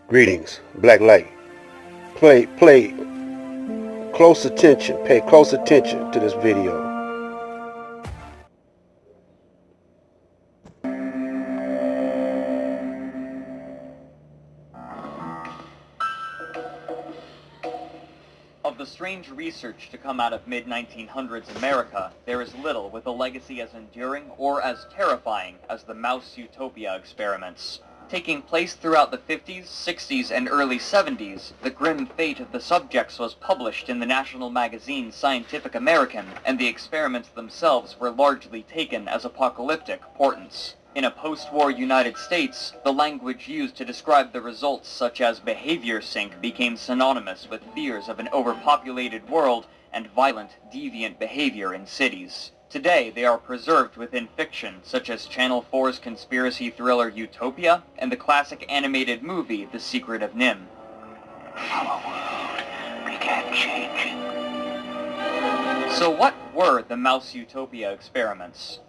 Greetings, Black Light. Play close attention, pay close attention to this video. Of the strange research to come out of mid-1900s America, there is little with a legacy as enduring or as terrifying as the Mouse Utopia experiments. Taking place throughout the 50s, 60s, and early 70s, the grim fate of the subjects was published in the national magazine Scientific American, and the experiments themselves were largely taken as apocalyptic portents. In a post-war United States, the language used to describe the results such as behavior sync became synonymous with fears of an overpopulated world and violent, deviant behavior in cities. Today, they are preserved within fiction, such as Channel 4's conspiracy thriller Utopia and the classic animated movie The Secret of NIMH. Our world began changing. So what were the Mouse Utopia experiments?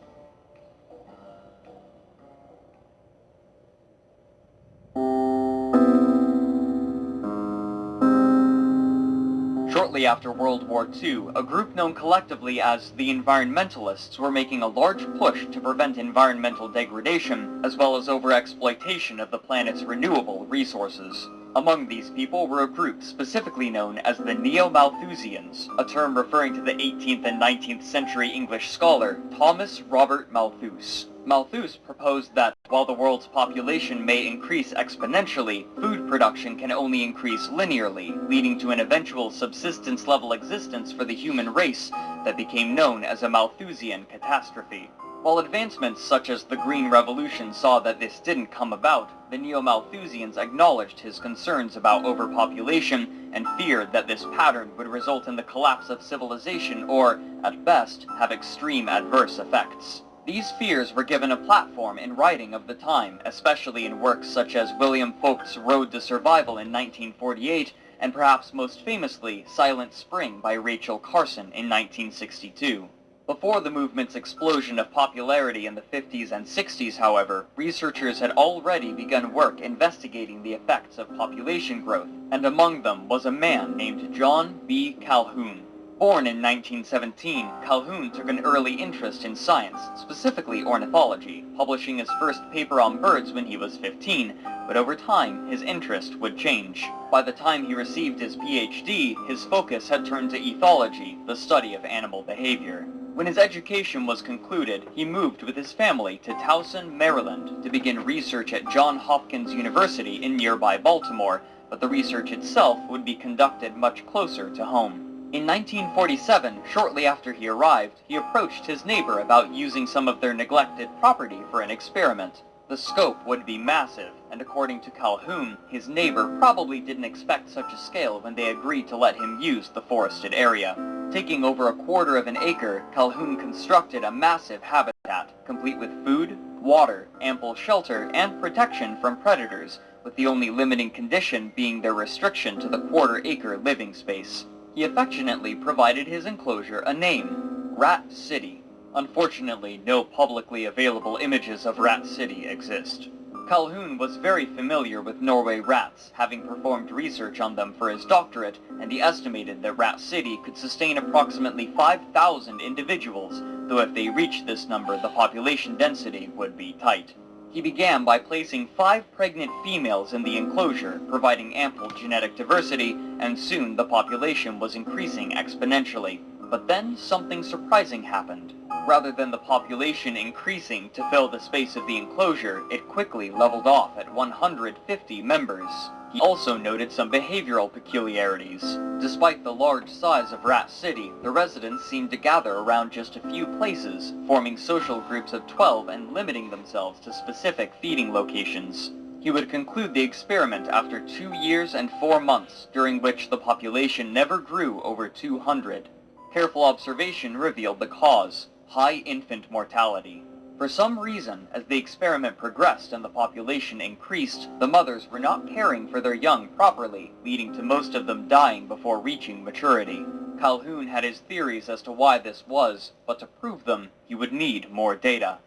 Shortly after World War II, a group known collectively as the Environmentalists were making a large push to prevent environmental degradation, as well as overexploitation of the planet's renewable resources. Among these people were a group specifically known as the Neo-Malthusians, a term referring to the 18th and 19th century English scholar Thomas Robert Malthus. Malthus proposed that, while the world's population may increase exponentially, food production can only increase linearly, leading to an eventual subsistence-level existence for the human race that became known as a Malthusian catastrophe. While advancements such as the Green Revolution saw that this didn't come about, the Neo-Malthusians acknowledged his concerns about overpopulation and feared that this pattern would result in the collapse of civilization or, at best, have extreme adverse effects. These fears were given a platform in writing of the time, especially in works such as William Folk's Road to Survival in 1948, and perhaps most famously, Silent Spring by Rachel Carson in 1962. Before the movement's explosion of popularity in the 50s and 60s, however, researchers had already begun work investigating the effects of population growth, and among them was a man named John B. Calhoun. Born in 1917, Calhoun took an early interest in science, specifically ornithology, publishing his first paper on birds when he was 15, but over time, his interest would change. By the time he received his PhD, his focus had turned to ethology, the study of animal behavior. When his education was concluded, he moved with his family to Towson, Maryland, to begin research at Johns Hopkins University in nearby Baltimore, but the research itself would be conducted much closer to home. In 1947, shortly after he arrived, he approached his neighbor about using some of their neglected property for an experiment. The scope would be massive, and according to Calhoun, his neighbor probably didn't expect such a scale when they agreed to let him use the forested area. Taking over a quarter of an acre, Calhoun constructed a massive habitat, complete with food, water, ample shelter, and protection from predators, with the only limiting condition being their restriction to the quarter-acre living space. He affectionately provided his enclosure a name, Rat City. Unfortunately, no publicly available images of Rat City exist. Calhoun was very familiar with Norway rats, having performed research on them for his doctorate, and he estimated that Rat City could sustain approximately 5,000 individuals, though if they reached this number, the population density would be tight. He began by placing 5 pregnant females in the enclosure, providing ample genetic diversity, and soon the population was increasing exponentially. But then something surprising happened. Rather than the population increasing to fill the space of the enclosure, it quickly leveled off at 150 members. He also noted some behavioral peculiarities. Despite the large size of Rat City, the residents seemed to gather around just a few places, forming social groups of 12 and limiting themselves to specific feeding locations. He would conclude the experiment after 2 years and 4 months, during which the population never grew over 200. Careful observation revealed the cause: high infant mortality. For some reason, as the experiment progressed and the population increased, the mothers were not caring for their young properly, leading to most of them dying before reaching maturity. Calhoun had his theories as to why this was, but to prove them, he would need more data.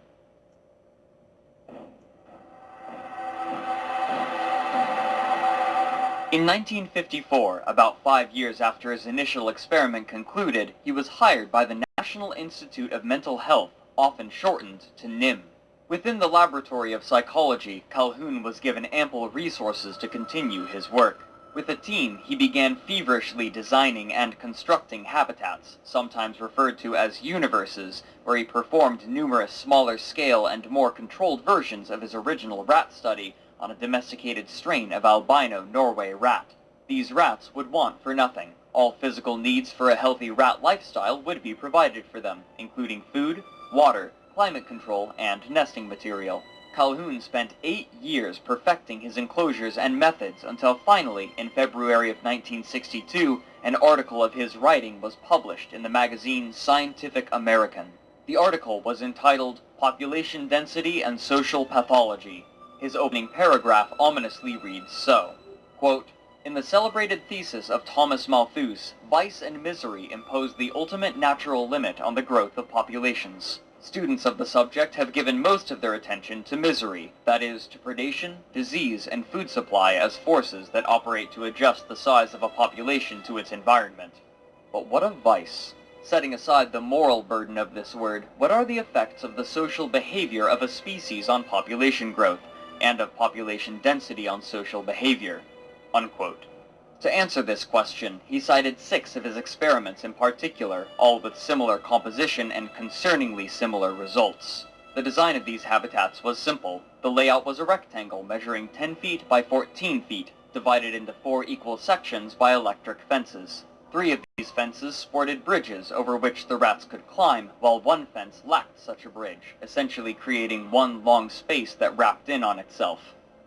In 1954, about 5 years after his initial experiment concluded, he was hired by the National Institute of Mental Health, often shortened to NIM. Within the laboratory of psychology, Calhoun was given ample resources to continue his work. With a team, he began feverishly designing and constructing habitats, sometimes referred to as universes, where he performed numerous smaller-scale and more controlled versions of his original rat study on a domesticated strain of albino Norway rat. These rats would want for nothing. All physical needs for a healthy rat lifestyle would be provided for them, including food, water, climate control, and nesting material. Calhoun spent 8 years perfecting his enclosures and methods until finally, in February of 1962, an article of his writing was published in the magazine Scientific American. The article was entitled Population Density and Social Pathology. His opening paragraph ominously reads so, quote, "In the celebrated thesis of Thomas Malthus, vice and misery impose the ultimate natural limit on the growth of populations. Students of the subject have given most of their attention to misery, that is, to predation, disease, and food supply as forces that operate to adjust the size of a population to its environment. But what of vice? Setting aside the moral burden of this word, what are the effects of the social behavior of a species on population growth, and of population density on social behavior?" Unquote. To answer this question, he cited 6 of his experiments in particular, all with similar composition and concerningly similar results. The design of these habitats was simple. The layout was a rectangle measuring 10 feet by 14 feet, divided into 4 equal sections by electric fences. 3 of these fences sported bridges over which the rats could climb, while one fence lacked such a bridge, essentially creating one long space that wrapped in on itself.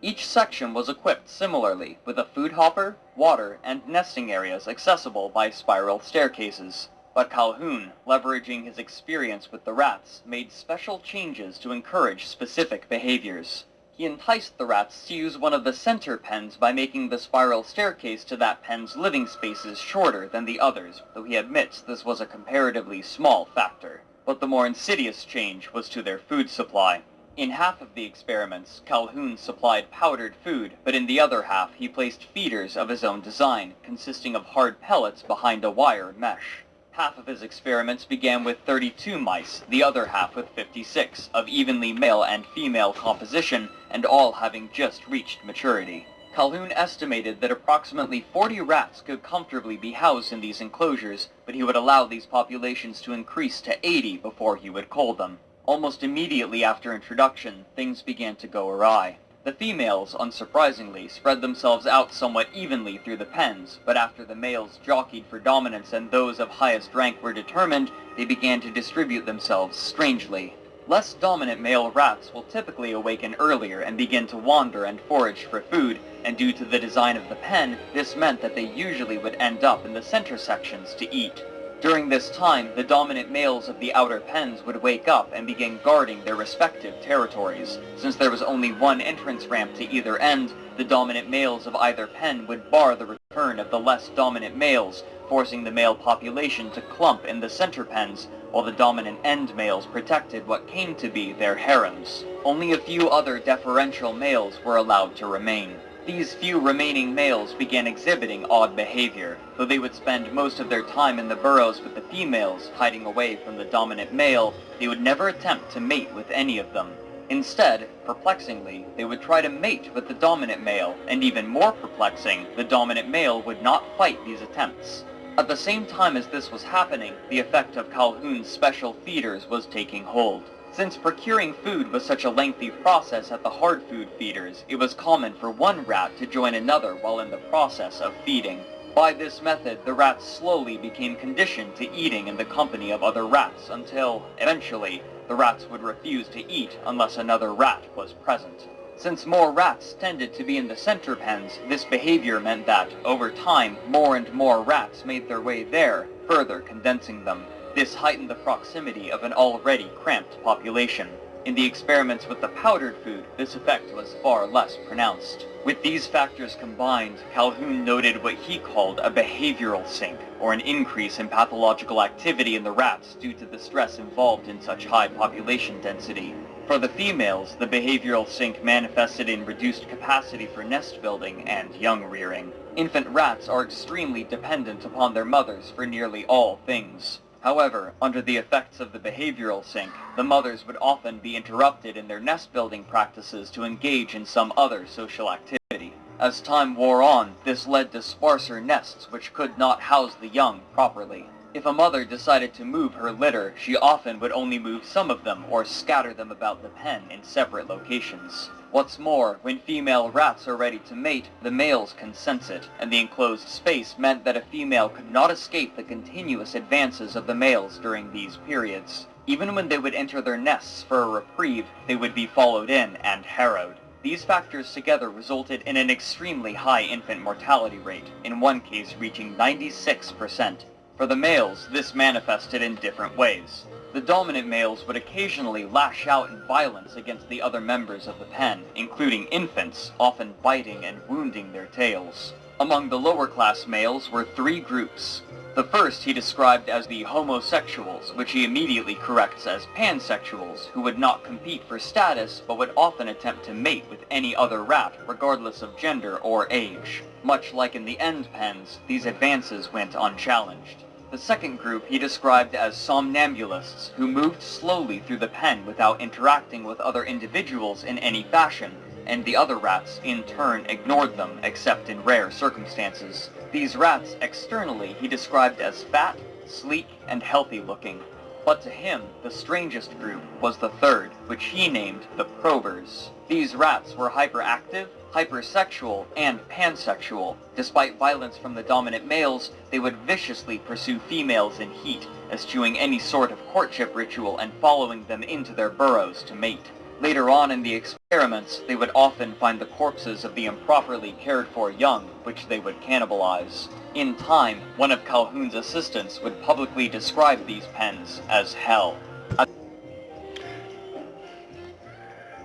Each section was equipped similarly, with a food hopper, water, and nesting areas accessible by spiral staircases. But Calhoun, leveraging his experience with the rats, made special changes to encourage specific behaviors. He enticed the rats to use one of the center pens by making the spiral staircase to that pen's living spaces shorter than the others, though he admits this was a comparatively small factor. But the more insidious change was to their food supply. In half of the experiments, Calhoun supplied powdered food, but in the other half he placed feeders of his own design, consisting of hard pellets behind a wire mesh. Half of his experiments began with 32 mice, the other half with 56, of evenly male and female composition, and all having just reached maturity. Calhoun estimated that approximately 40 rats could comfortably be housed in these enclosures, but he would allow these populations to increase to 80 before he would cull them. Almost immediately after introduction, things began to go awry. The females, unsurprisingly, spread themselves out somewhat evenly through the pens, but after the males jockeyed for dominance and those of highest rank were determined, they began to distribute themselves strangely. Less dominant male rats will typically awaken earlier and begin to wander and forage for food, and due to the design of the pen, this meant that they usually would end up in the center sections to eat. During this time, the dominant males of the outer pens would wake up and begin guarding their respective territories. Since there was only one entrance ramp to either end, the dominant males of either pen would bar the return of the less dominant males, forcing the male population to clump in the center pens, while the dominant end males protected what came to be their harems. Only a few other deferential males were allowed to remain. These few remaining males began exhibiting odd behavior. Though they would spend most of their time in the burrows with the females, hiding away from the dominant male, they would never attempt to mate with any of them. Instead, perplexingly, they would try to mate with the dominant male, and even more perplexing, the dominant male would not fight these attempts. At the same time as this was happening, the effect of Calhoun's special feeders was taking hold. Since procuring food was such a lengthy process at the hard food feeders, it was common for one rat to join another while in the process of feeding. By this method, the rats slowly became conditioned to eating in the company of other rats until, eventually, the rats would refuse to eat unless another rat was present. Since more rats tended to be in the center pens, this behavior meant that, over time, more and more rats made their way there, further condensing them. This heightened the proximity of an already cramped population. In the experiments with the powdered food, this effect was far less pronounced. With these factors combined, Calhoun noted what he called a behavioral sink, or an increase in pathological activity in the rats due to the stress involved in such high population density. For the females, the behavioral sink manifested in reduced capacity for nest building and young rearing. Infant rats are extremely dependent upon their mothers for nearly all things. However, under the effects of the behavioral sink, the mothers would often be interrupted in their nest-building practices to engage in some other social activity. As time wore on, this led to sparser nests which could not house the young properly. If a mother decided to move her litter, she often would only move some of them or scatter them about the pen in separate locations. What's more, when female rats are ready to mate, the males can sense it, and the enclosed space meant that a female could not escape the continuous advances of the males during these periods. Even when they would enter their nests for a reprieve, they would be followed in and harrowed. These factors together resulted in an extremely high infant mortality rate, in one case reaching 96%. For the males, this manifested in different ways. The dominant males would occasionally lash out in violence against the other members of the pen, including infants, often biting and wounding their tails. Among the lower class males were three groups. The first he described as the homosexuals, which he immediately corrects as pansexuals, who would not compete for status, but would often attempt to mate with any other rat, regardless of gender or age. Much like in the end pens, these advances went unchallenged. The second group he described as somnambulists, who moved slowly through the pen without interacting with other individuals in any fashion, and the other rats, in turn, ignored them, except in rare circumstances. These rats, externally, he described as fat, sleek, and healthy-looking. But to him, the strangest group was the third, which he named the probers. These rats were hyperactive, hypersexual, and pansexual. Despite violence from the dominant males, they would viciously pursue females in heat, eschewing any sort of courtship ritual and following them into their burrows to mate. Later on in the experiments, they would often find the corpses of the improperly cared for young, which they would cannibalize. In time, one of Calhoun's assistants would publicly describe these pens as hell.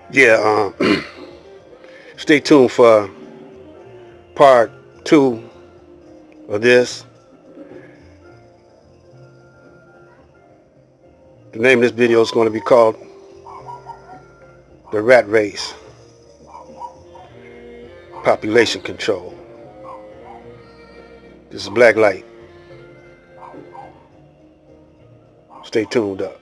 Yeah, stay tuned for part 2 of this. The name of this video is going to be called The Rat Race, Population Control. This is Black Light. Stay tuned up.